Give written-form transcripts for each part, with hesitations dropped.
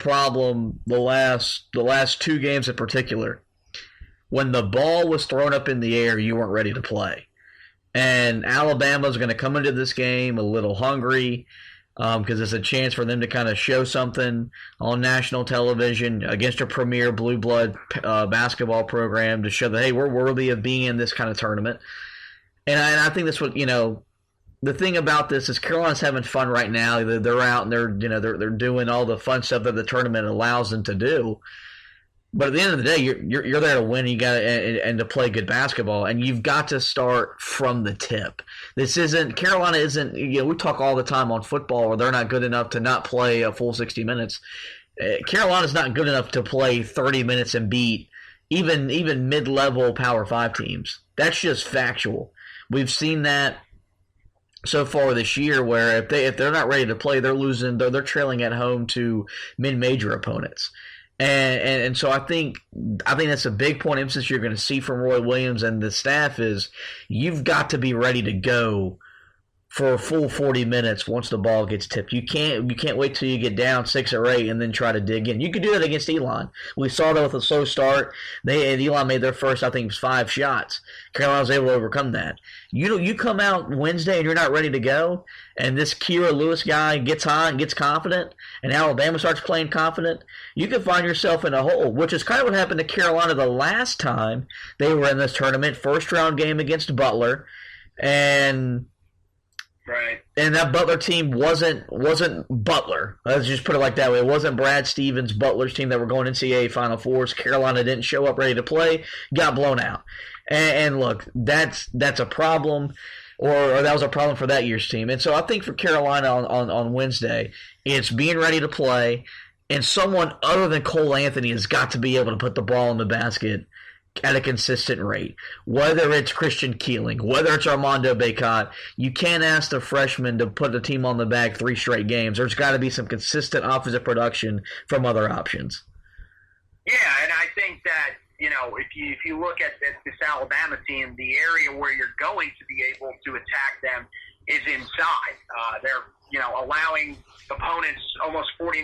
problem the last two games in particular. When the ball was thrown up in the air, you weren't ready to play. And Alabama's going to come into this game a little hungry because it's a chance for them to kind of show something on national television against a premier blue blood basketball program to show that, hey, we're worthy of being in this kind of tournament. And I think that's what, the thing about this is Carolina's having fun right now. They're out and they're doing all the fun stuff that the tournament allows them to do. But at the end of the day, you're there to win. You got and to play good basketball, and you've got to start from the tip. Carolina isn't. We talk all the time on football where they're not good enough to not play a full 60 minutes. Carolina's not good enough to play 30 minutes and beat even mid-level Power 5 teams. That's just factual. We've seen that so far this year, where if they're not ready to play, they're losing. They're trailing at home to mid-major opponents. And so I think that's a big point of emphasis you're going to see from Roy Williams and the staff is you've got to be ready to go for a full 40 minutes once the ball gets tipped. You can't wait till you get down 6 or 8 and then try to dig in. You could do that against Elon. We saw that with a slow start. Elon made their first, I think it was 5 shots. Carolina was able to overcome that. You come out Wednesday and you're not ready to go, and this Kira Lewis guy gets hot and gets confident, and Alabama starts playing confident, you can find yourself in a hole, which is kind of what happened to Carolina the last time they were in this tournament, first round game against Butler, and right. And that Butler team wasn't Butler. Let's just put it like that way. It wasn't Brad Stevens, Butler's team that were going NCAA Final Fours. Carolina didn't show up ready to play, got blown out. And look, that's a problem, or that was a problem for that year's team. And so I think for Carolina on Wednesday, it's being ready to play, and someone other than Cole Anthony has got to be able to put the ball in the basket at a consistent rate. Whether it's Christian Keeling, whether it's Armando Bacot, you can't ask the freshman to put the team on the back 3 straight games. There's got to be some consistent offensive production from other options. Yeah, and I think that, if you look at this Alabama team, the area where you're going to be able to attack them is inside. They're, allowing opponents almost 49%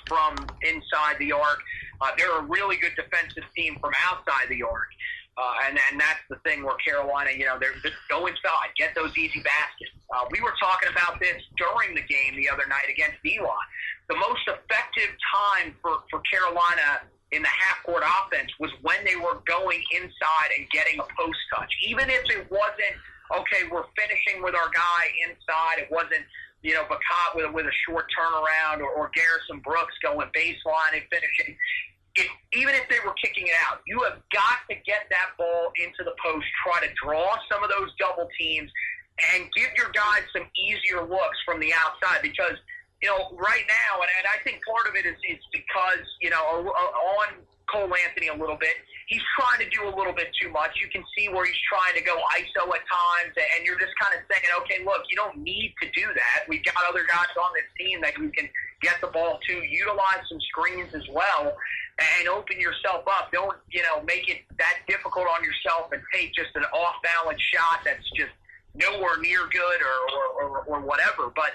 from inside the arc. They're a really good defensive team from outside the arc. And that's the thing where Carolina, they're just go inside, get those easy baskets. We were talking about this during the game the other night against Elon. The most effective time for Carolina in the half-court offense was when they were going inside and getting a post touch. Even if it wasn't, okay, we're finishing with our guy inside, it wasn't, Bacot with a short turnaround or Garrison Brooks going baseline and finishing. Even if they were kicking it out, you have got to get that ball into the post, try to draw some of those double teams, and give your guys some easier looks from the outside because, right now, and I think part of it is because, on Cole Anthony a little bit, he's trying to do a little bit too much. You can see where he's trying to go ISO at times, and you're just kind of saying, okay, look, you don't need to do that. We've got other guys on this team that you can get the ball to, utilize some screens as well, and open yourself up. Don't, make it that difficult on yourself and take just an off-balance shot that's just nowhere near good or whatever. But,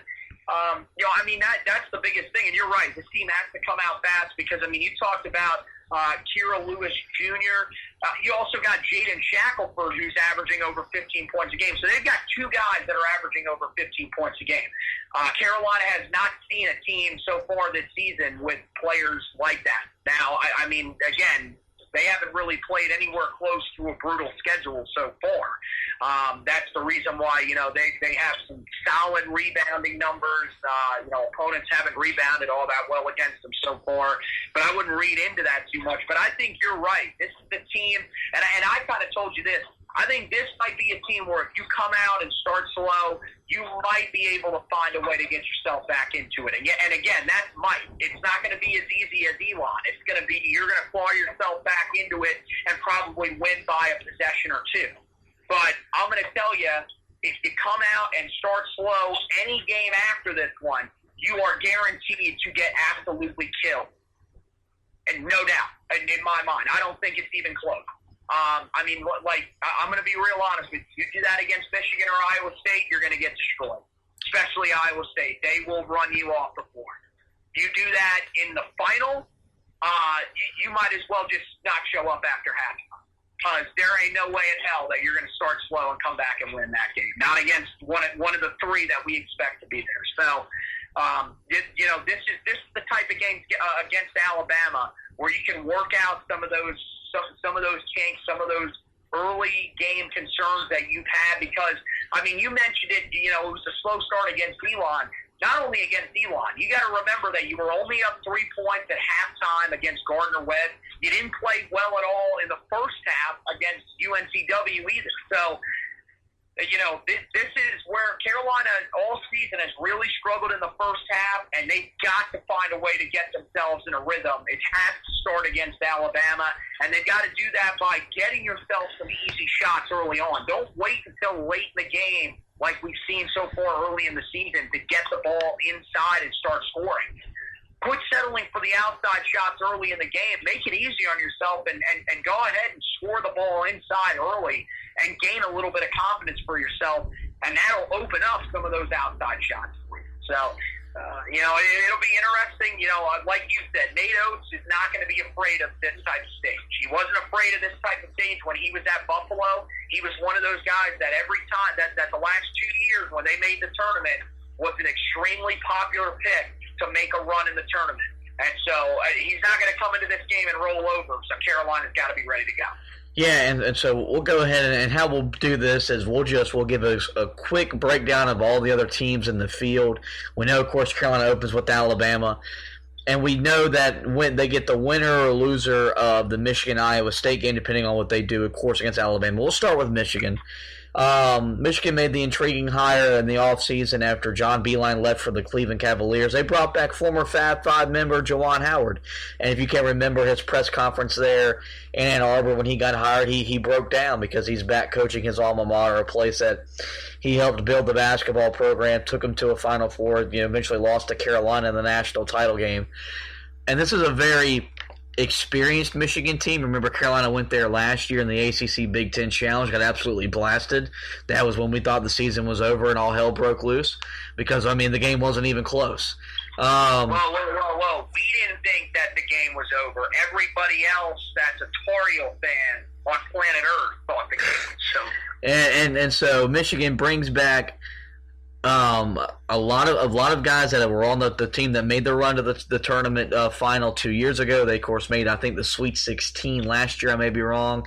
that's the biggest thing. And you're right. This team has to come out fast because, you talked about Kira Lewis Jr. You also got Jaden Shackelford, who's averaging over 15 points a game. So they've got 2 guys that are averaging over 15 points a game. Carolina has not seen a team so far this season with players like that. Now, again, they haven't really played anywhere close to a brutal schedule so far. That's the reason why, they have some solid rebounding numbers. Opponents haven't rebounded all that well against them so far, but I wouldn't read into that too much. But I think you're right. This is the team, and I kind of told you this. I think this might be a team where if you come out and start slow, you might be able to find a way to get yourself back into it. And again, that's might. It's not going to be as easy as Elon. It's going to be, you're going to claw yourself back into it and probably win by a possession or 2. But I'm going to tell you, if you come out and start slow, any game after this one, you are guaranteed to get absolutely killed. And no doubt, in my mind, I don't think it's even close. I'm going to be real honest with you. You do that against Michigan or Iowa State, you're going to get destroyed. Especially Iowa State. They will run you off the floor. you do that in the final, you might as well just not show up after halftime. Because there ain't no way in hell that you're going to start slow and come back and win that game. Not against one of the three that we expect to be there. So, this is the type of game against Alabama where you can work out some of those kinks, some of those early game concerns that you've had. Because you mentioned it. It was a slow start against Elon. Not only against Elon, you got to remember that you were only up 3 points at halftime against Gardner-Webb. You didn't play well at all in the first half against UNCW either. So, this is where Carolina all season has really struggled in the first half, and they've got to find a way to get themselves in a rhythm. It has to start against Alabama, and they've got to do that by getting yourself some easy shots early on. Don't wait until late in the game, like we've seen so far early in the season, to get the ball inside and start scoring. Quit settling for the outside shots early in the game. Make it easy on yourself and go ahead and score the ball inside early and gain a little bit of confidence for yourself, and that'll open up some of those outside shots for you. So, it'll be interesting. Like you said, Nate Oates is not going to be afraid of this type of stage. He wasn't afraid of this type of stage when he was at Buffalo. He was one of those guys that every time that the last 2 years when they made the tournament was an extremely popular pick to make a run in the tournament. And so he's not going to come into this game and roll over. So Carolina's got to be ready to go. Yeah, and so we'll go ahead and how we'll do this is we'll give a quick breakdown of all the other teams in the field. We know, of course, Carolina opens with Alabama, and we know that when they get the winner or loser of the Michigan-Iowa State game, depending on what they do, of course, against Alabama. We'll start with Michigan. Michigan made the intriguing hire in the offseason after John Beilein left for the Cleveland Cavaliers. They brought back former Fab Five member Juwan Howard. And if you can't remember his press conference there in Ann Arbor when he got hired, he broke down because he's back coaching his alma mater, a place that he helped build the basketball program, took him to a Final Four, eventually lost to Carolina in the national title game. And this is a very experienced Michigan team. Remember, Carolina went there last year in the ACC Big Ten Challenge, got absolutely blasted. That was when we thought the season was over and all hell broke loose because, the game wasn't even close. Whoa. We didn't think that the game was over. Everybody else that's a Tar Heel fan on planet Earth thought the game was over. And so Michigan brings back a lot of guys that were on the team that made the run to the tournament final 2 years ago. They, of course, made, I think, the Sweet 16 last year. I may be wrong.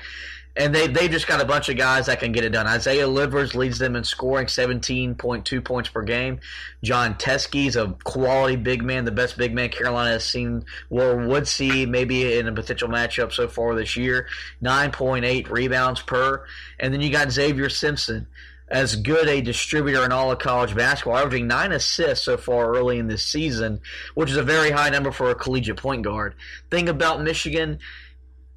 And they just got a bunch of guys that can get it done. Isaiah Livers leads them in scoring, 17.2 points per game. John Teskey's a quality big man, the best big man Carolina has seen or would see maybe in a potential matchup so far this year, 9.8 rebounds per. And then you got Xavier Simpson, as good a distributor in all of college basketball, averaging 9 assists so far early in this season, which is a very high number for a collegiate point guard. Thing about Michigan,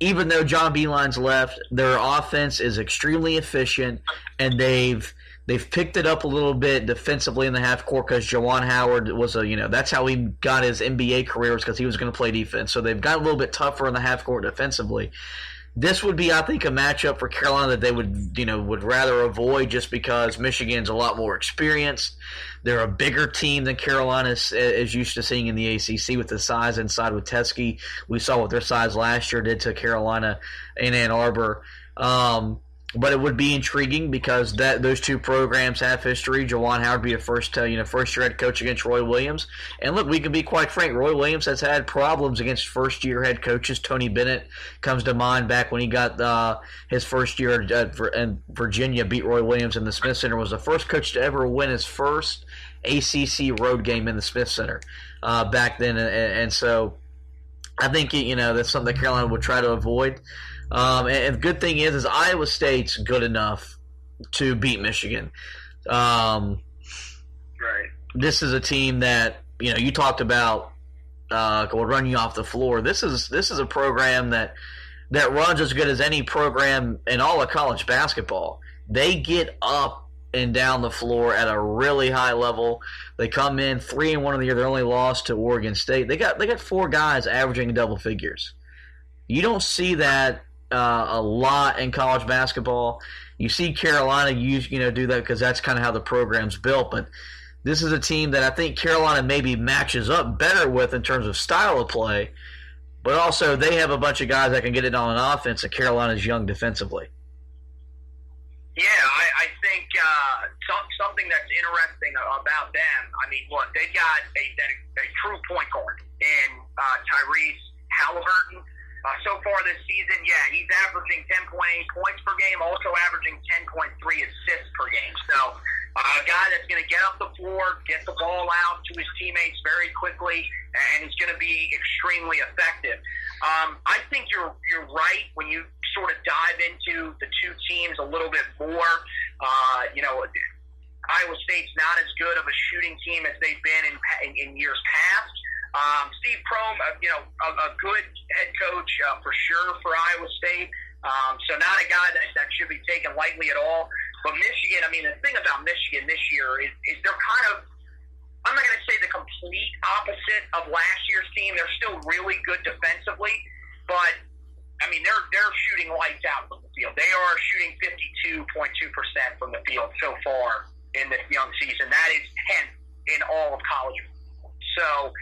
even though John Beilein's left, their offense is extremely efficient, and they've picked it up a little bit defensively in the half court because Juwan Howard was that's how he got his NBA career, was because he was going to play defense. So they've got a little bit tougher in the half court defensively. This would be, I think, a matchup for Carolina that they would rather avoid just because Michigan's a lot more experienced. They're a bigger team than Carolina is used to seeing in the ACC with the size inside with Teskey. We saw what their size last year did to Carolina in Ann Arbor. But it would be intriguing because those two programs have history. Juwan Howard be a first year head coach against Roy Williams. And look, we can be quite frank. Roy Williams has had problems against first year head coaches. Tony Bennett comes to mind back when he got his first year at Virginia, beat Roy Williams in the Smith Center. Was the first coach to ever win his first ACC road game in the Smith Center back then. And so I think that's something that Carolina would try to avoid. And the good thing is Iowa State's good enough to beat Michigan. Right. This is a team that you talked about will run you off the floor. This is a program that runs as good as any program in all of college basketball. They get up and down the floor at a really high level. They come in 3-1 of the year. Their only loss to Oregon State. They got 4 guys averaging double figures. You don't see that a lot in college basketball. You see Carolina do that because that's kind of how the program's built. But This is a team that I think Carolina maybe matches up better with in terms of style of play, but also they have a bunch of guys that can get it on offense, and Carolina's young defensively. Yeah, I think something that's interesting about them, I mean, look, they've got a true point guard in Tyrese Halliburton. So far this season, yeah, he's averaging 10.8 points per game, also averaging 10.3 assists per game. So a guy that's going to get up the floor, get the ball out to his teammates very quickly, and he's going to be extremely effective. I think you're right when you sort of dive into the two teams a little bit more. Iowa State's not as good of a shooting team as they've been in years past. Steve Prohm, a good head coach for sure for Iowa State. So not a guy that should be taken lightly at all. But Michigan, I mean, the thing about Michigan this year is they're kind of, I'm not going to say the complete opposite of last year's team. They're still really good defensively, but I mean, they're shooting lights out from the field. They are shooting 52.2% from the field so far in this young season. That is 10th in all of college football. So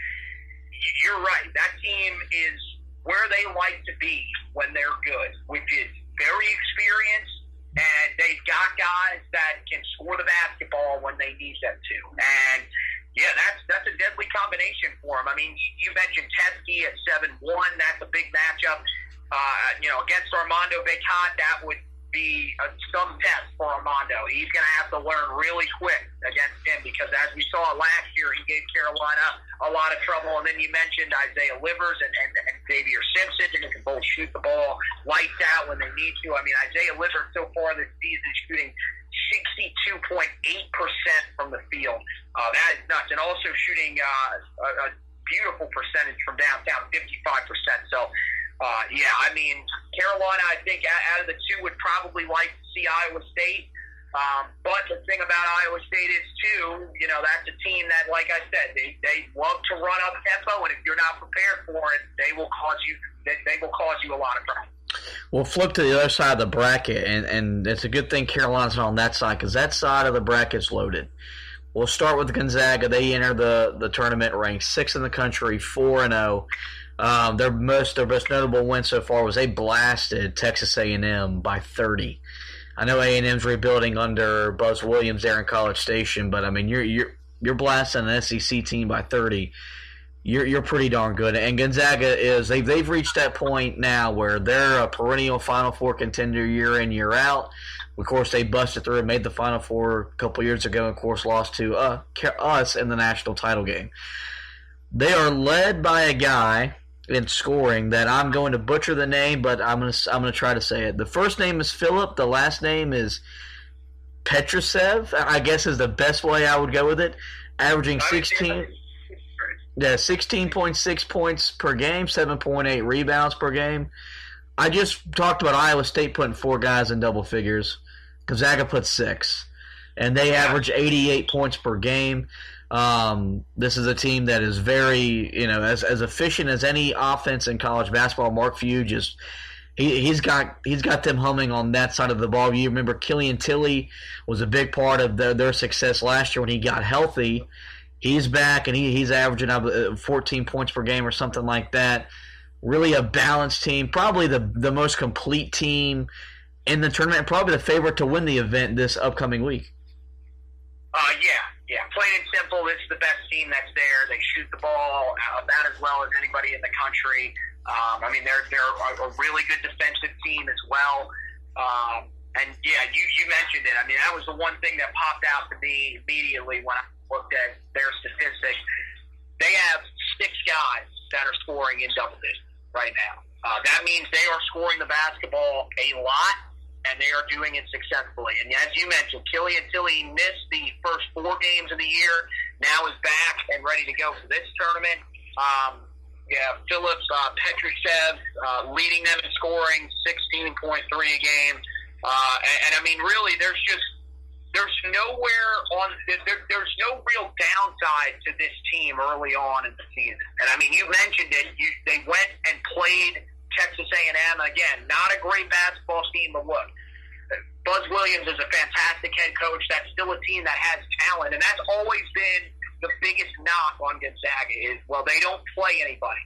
you're right. That team is where they like to be when they're good, which is very experienced, and they've got guys that can score the basketball when they need them to. And yeah, that's a deadly combination for them. I mean, you mentioned Teskey at 7-1. That's a big matchup. Against Armando Bacot, that would be some test for Armando. He's going to have to learn really quick against him because, as we saw last year, he gave Carolina a lot of trouble. And then you mentioned Isaiah Livers and Xavier Simpson, who can both shoot the ball lights out when they need to. I mean, Isaiah Livers so far this season shooting 62.8% from the field. That is nuts. And also shooting a beautiful percentage from downtown, 55%. So, I mean, Carolina, I think, out of the two would probably like to see Iowa State. But the thing about Iowa State is, too, that's a team that, like I said, they love to run up tempo, and if you're not prepared for it, they will cause you a lot of trouble. We'll flip to the other side of the bracket, and it's a good thing Carolina's not on that side because that side of the bracket's loaded. We'll start with Gonzaga. They enter the tournament ranked 6th in the country, 4-0. Their most notable win so far was they blasted Texas A&M by 30. I know A&M's rebuilding under Buzz Williams there in College Station, but I mean you're blasting an SEC team by 30. You're pretty darn good. And Gonzaga they've reached that point now where they're a perennial Final Four contender year in, year out. Of course, they busted through and made the Final Four a couple years ago, and of course lost to us in the national title game. They are led by a guy in scoring that I'm going to butcher the name, but I'm gonna try to say it. The first name is Philip. The last name is Petrusev, I guess is the best way I would go with it. Averaging 16.6 points per game, 7.8 rebounds per game. I just talked about Iowa State putting 4 guys in double figures. Gonzaga put 6, and they average 88 points per game. This is a team that is very, as efficient as any offense in college basketball. Mark Few he's got them humming on that side of the ball. You remember Killian Tilly was a big part of their success last year when he got healthy. He's back, and he's averaging 14 points per game or something like that. Really a balanced team, probably the most complete team in the tournament, and probably the favorite to win the event this upcoming week. Yeah. Plain and simple, this is the best team that's there. They shoot the ball about as well as anybody in the country. They're a really good defensive team as well. And yeah, you mentioned it. I mean, that was the one thing that popped out to me immediately when I looked at their statistics. They have 6 guys that are scoring in double digits right now. That means they are scoring the basketball a lot, and they are doing it successfully. And as you mentioned, Killian Tilly missed the first 4 games of the year, now is back and ready to go for this tournament. Phillips Petrusev leading them in scoring, 16.3 a game. And I mean, really, there's no real downside to this team early on in the season. And I mean, you mentioned it. They went and played Texas A&M. Again, not a great basketball team, but look, Buzz Williams is a fantastic head coach. That's still a team that has talent, and that's always been the biggest knock on Gonzaga is, well, they don't play anybody.